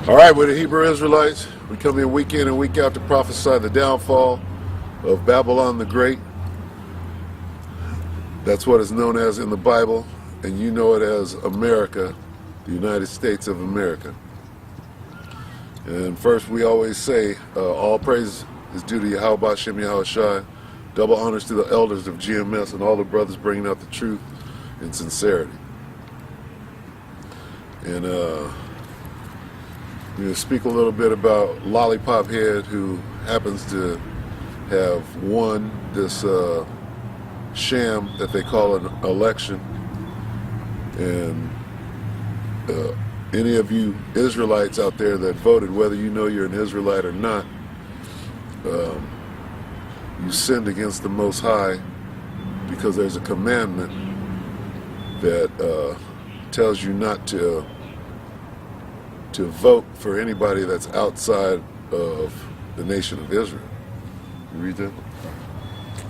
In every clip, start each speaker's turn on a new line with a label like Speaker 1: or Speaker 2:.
Speaker 1: All right, we're the Hebrew Israelites. We come in week in and week out to prophesy the downfall of Babylon the Great. That's what is known as in the Bible, and you know it as America, the United States of America. And first, we always say, all praise is due to Yahweh Hashem Yahushai. Double honors to the elders of GMS and all the brothers bringing out the truth and sincerity. And we're going to speak a little bit about Lollypop Head, who happens to have won this sham that they call an election. And any of you Israelites out there that voted, whether you know you're an Israelite or not, you sinned against the Most High, because there's a commandment that tells you not to vote for anybody that's outside of the nation of Israel. You read that?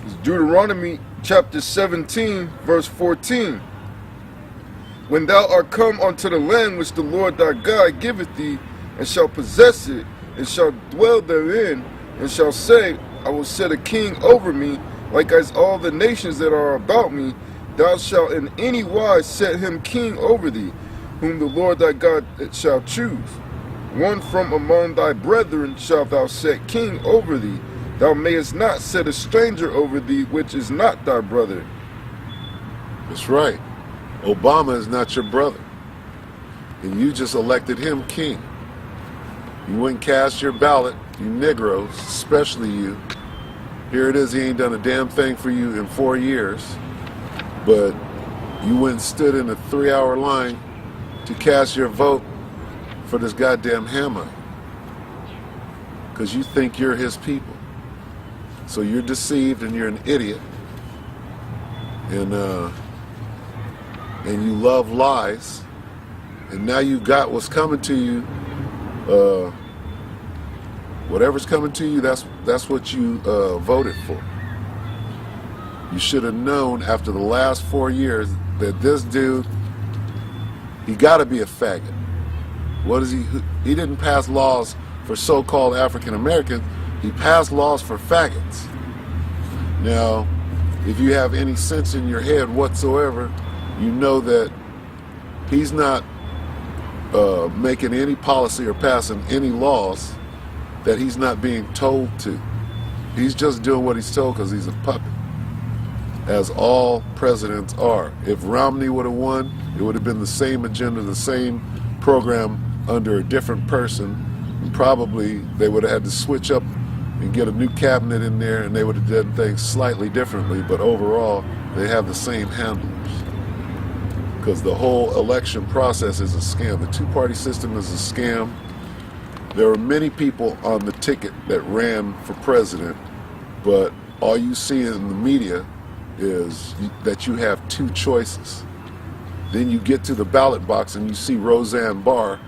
Speaker 2: It's Deuteronomy chapter 17, verse 14. When thou art come unto the land which the Lord thy God giveth thee, and shalt possess it, and shalt dwell therein, and shalt say, I will set a king over me, like as all the nations that are about me, thou shalt in any wise set him king over thee, whom the Lord thy God shall choose. One from among thy brethren shalt thou set king over thee. Thou mayest not set a stranger over thee, which is not thy brother.
Speaker 1: That's right. Obama is not your brother, and you just elected him king. You went and cast your ballot, you Negroes, especially you. Here it is, he ain't done a damn thing for you in 4 years, but you went and stood in a 3-hour line to cast your vote for this goddamn Hamite, because you think you're his people. So you're deceived and you're an idiot, and you love lies, and now you got what's coming to you. Whatever's coming to you, that's what you voted for. You should have known after the last 4 years that this dude, he got to be a faggot. What is he? He didn't pass laws for so-called African Americans. He passed laws for faggots. Now, if you have any sense in your head whatsoever, you know that he's not making any policy or passing any laws that he's not being told to. He's just doing what he's told because he's a puppet, as all presidents are. If Romney would have won, it would have been the same agenda, the same program under a different person. And probably they would have had to switch up and get a new cabinet in there, and they would have done things slightly differently, but overall they have the same handlers. Because the whole election process is a scam. The two-party system is a scam. There are many people on the ticket that ran for president, but all you see in the media is that you have two choices. Then you get to the ballot box and you see Roseanne Barr,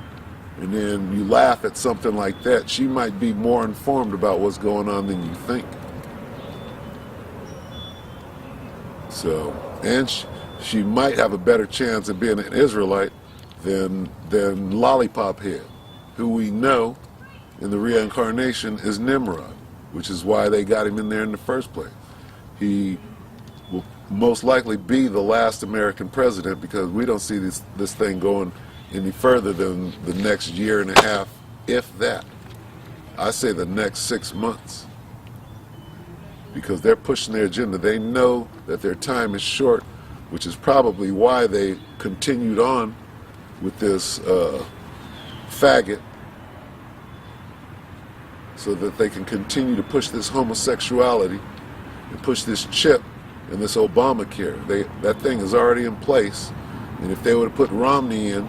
Speaker 1: and then you laugh at something like that. She might be more informed about what's going on than you think. So, and she might have a better chance of being an Israelite than Lollypop Head, who we know in the reincarnation is Nimrod, which is why they got him in there in the first place. He will most likely be the last American president, because we don't see this thing going any further than the next year and a half, if that. I say the next 6 months, because they're pushing their agenda. They know that their time is short, which is probably why they continued on with this faggot, so that they can continue to push this homosexuality and push this chip and this Obamacare. That thing is already in place, and if they would have put Romney in,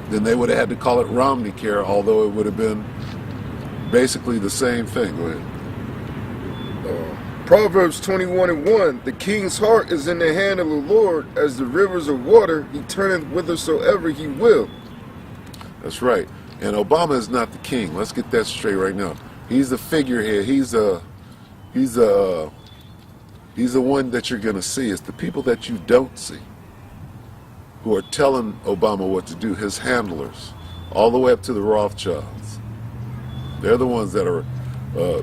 Speaker 1: then they would have had to call it Romney Care, although it would have been basically the same thing. Go ahead.
Speaker 2: Proverbs 21:1. The king's heart is in the hand of the Lord, as the rivers of water. He turneth whithersoever he will.
Speaker 1: That's right. And Obama is not the king. Let's get that straight right now. He's the figurehead. He's the one that you're going to see. It's the people that you don't see who are telling Obama what to do, his handlers. all the way up to the Rothschilds. They're the ones that are,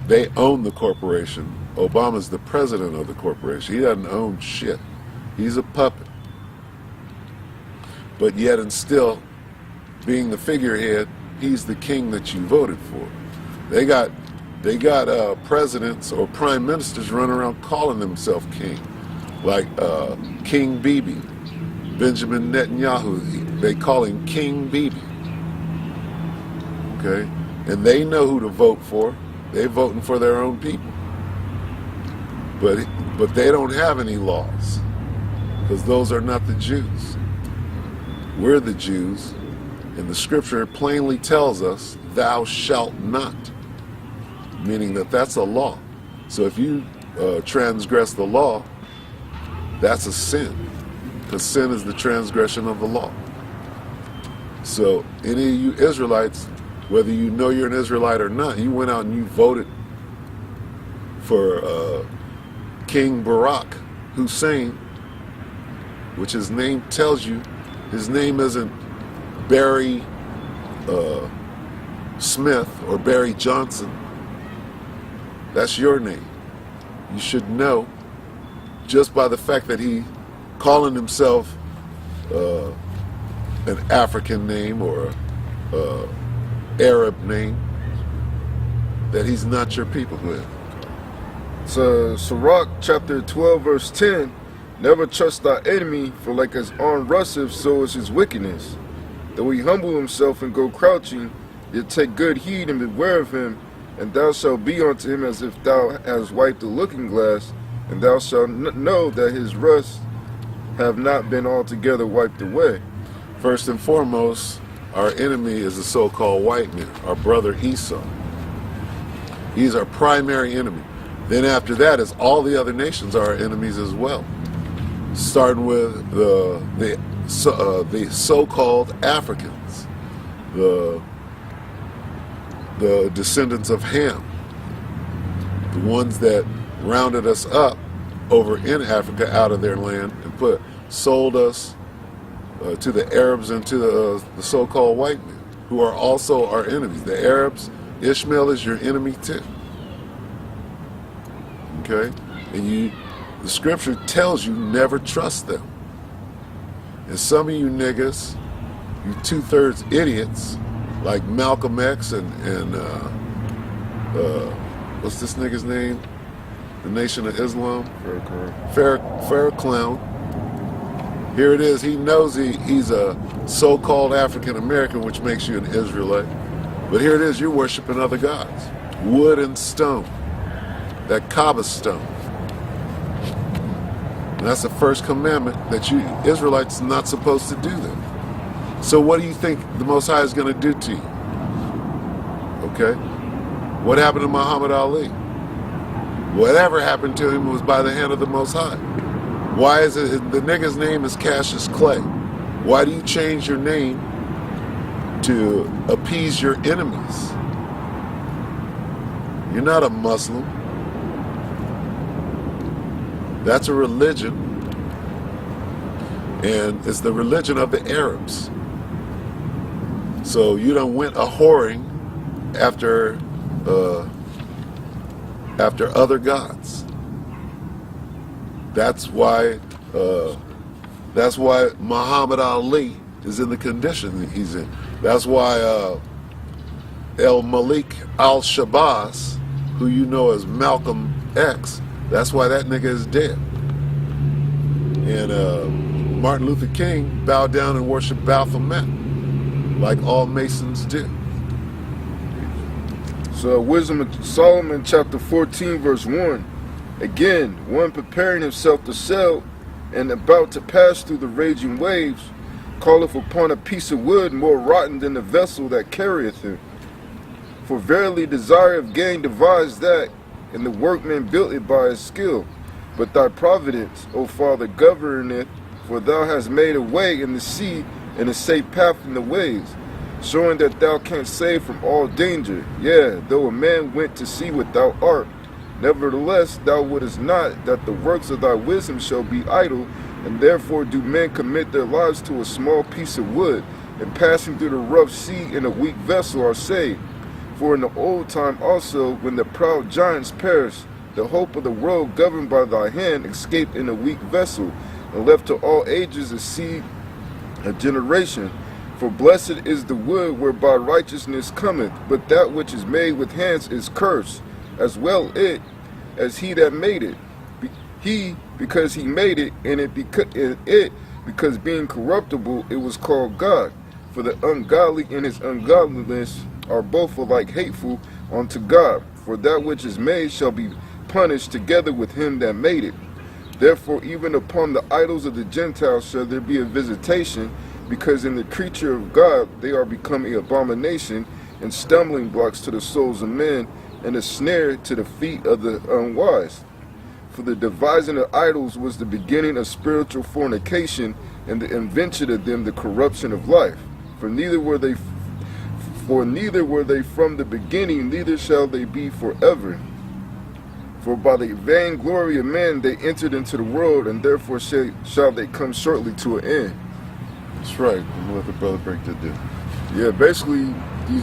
Speaker 1: they own the corporation. Obama's the president of the corporation. He doesn't own shit. He's a puppet. But yet and still, being the figurehead, he's the king that you voted for. They got presidents or prime ministers running around calling themselves king, like King Bibi, Benjamin Netanyahu. They call him King Bibi. Okay, and they know who to vote for. They're voting for their own people. But they don't have any laws, because those are not the Jews. We're the Jews, and the scripture plainly tells us, "Thou shalt not," meaning that that's a law. So if you transgress the law, that's a sin, because sin is the transgression of the law. So any of you Israelites, whether you know you're an Israelite or not, you went out and you voted for King Barack Hussein, which his name tells you. His name isn't Barry Smith or Barry Johnson. That's your name. You should know just by the fact that he calling himself an African name or Arab name, that he's not your people.
Speaker 2: So Sirach chapter 12 verse 10, never trust thy enemy, for like as arm rusteth, so is his wickedness. Though he humble himself and go crouching, yet take good heed and beware of him, and thou shalt be unto him as if thou hast wiped a looking glass, and thou shalt know that his rust have not been altogether wiped away.
Speaker 1: First and foremost, our enemy is the so-called white man, our brother Esau. He's our primary enemy. Then after that is all the other nations are our enemies as well. Starting with the so-called Africans, the descendants of Ham, the ones that rounded us up over in Africa out of their land and sold us to the Arabs and to the so-called white men, who are also our enemies. The Arabs, Ishmael is your enemy too. Okay? And the scripture tells you never trust them. And some of you niggas, you 2/3 idiots, like Malcolm X and what's this nigga's name? The Nation of Islam? Farrakhan. Here it is. He knows he's a so-called African American, which makes you an Israelite. But here it is. You're worshiping other gods, wood and stone, that Kaaba stone. And that's the first commandment, that you Israelites are not supposed to do that. So what do you think the Most High is going to do to you? Okay? What happened to Muhammad Ali? Whatever happened to him was by the hand of the Most High. Why is it the nigga's name is Cassius Clay? Why do you change your name to appease your enemies? You're not a Muslim. That's a religion, and it's the religion of the Arabs. So you done went a whoring after other gods. That's why Muhammad Ali is in the condition that he's in. That's why El Malik Al-Shabazz, who you know as Malcolm X, that's why that nigga is dead. And Martin Luther King bowed down and worshiped Baphomet, like all Masons do.
Speaker 2: So Wisdom of Solomon chapter 14 verse 1. Again, one preparing himself to sail and about to pass through the raging waves, calleth upon a piece of wood more rotten than the vessel that carrieth him. For verily desire of gain devised that, and the workman built it by his skill. But thy providence, O Father, governeth, for thou hast made a way in the sea and a safe path in the waves, showing that thou canst save from all danger. Yea, though a man went to sea without art, nevertheless thou wouldest not that the works of thy wisdom shall be idle, and therefore do men commit their lives to a small piece of wood, and passing through the rough sea in a weak vessel are saved. For in the old time also, when the proud giants perished, the hope of the world governed by thy hand escaped in a weak vessel, and left to all ages a seed, a generation. For blessed is the wood whereby righteousness cometh, but that which is made with hands is cursed, as well it as he that made it. He, because he made it, and because being corruptible, it was called God. For the ungodly in his ungodliness are both alike hateful unto God. For that which is made shall be punished together with him that made it. Therefore even upon the idols of the Gentiles shall there be a visitation, because in the creature of God they are become an abomination, and stumbling blocks to the souls of men, and a snare to the feet of the unwise. For the devising of idols was the beginning of spiritual fornication, and the invention of them the corruption of life. For neither were they from the beginning, neither shall they be forever. For by the vainglory of man they entered into the world, and therefore shall they come shortly to an end.
Speaker 1: That's right. I'm gonna let the brother break that down.
Speaker 2: Yeah, basically,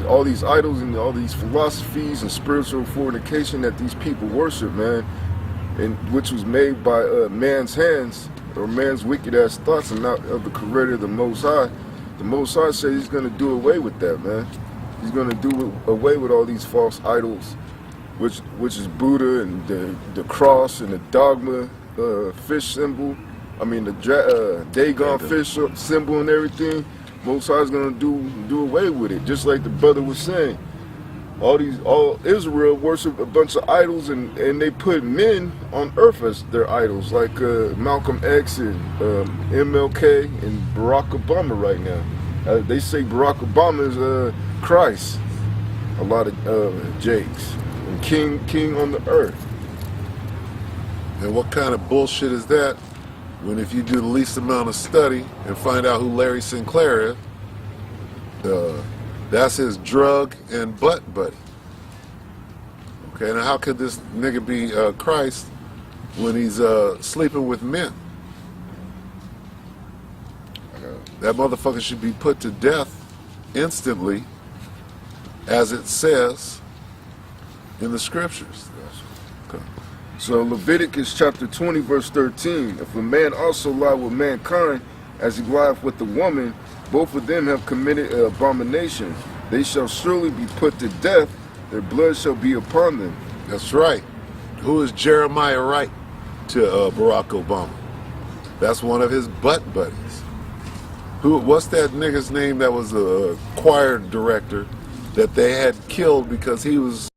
Speaker 2: all these idols and all these philosophies and spiritual fornication that these people worship, man, and which was made by man's hands or man's wicked ass thoughts, and not of the creator of the Most High. The Most High said he's going to do away with that, man. He's going to do away with all these false idols, which is Buddha and the cross and the dogma fish symbol. I mean the Dagon fish symbol and everything. Most High's going to do away with it, just like the brother was saying. All Israel worship a bunch of idols, and they put men on earth as their idols, like Malcolm X and MLK and Barack Obama right now. They say Barack Obama is Christ, a lot of Jakes, and king on the earth.
Speaker 1: And what kind of bullshit is that, when if you do the least amount of study and find out who Larry Sinclair is, that's his drug and butt buddy. Okay, now how could this nigga be Christ when he's sleeping with men? That motherfucker should be put to death instantly, as it says in the scriptures.
Speaker 2: Okay. So Leviticus chapter 20 verse 13, if a man also lie with mankind as he lieth with the woman, both of them have committed an abomination. They shall surely be put to death. Their blood shall be upon them.
Speaker 1: That's right. Who is Jeremiah Wright to Barack Obama? That's one of his butt buddies. What's that nigga's name that was a choir director that they had killed because he was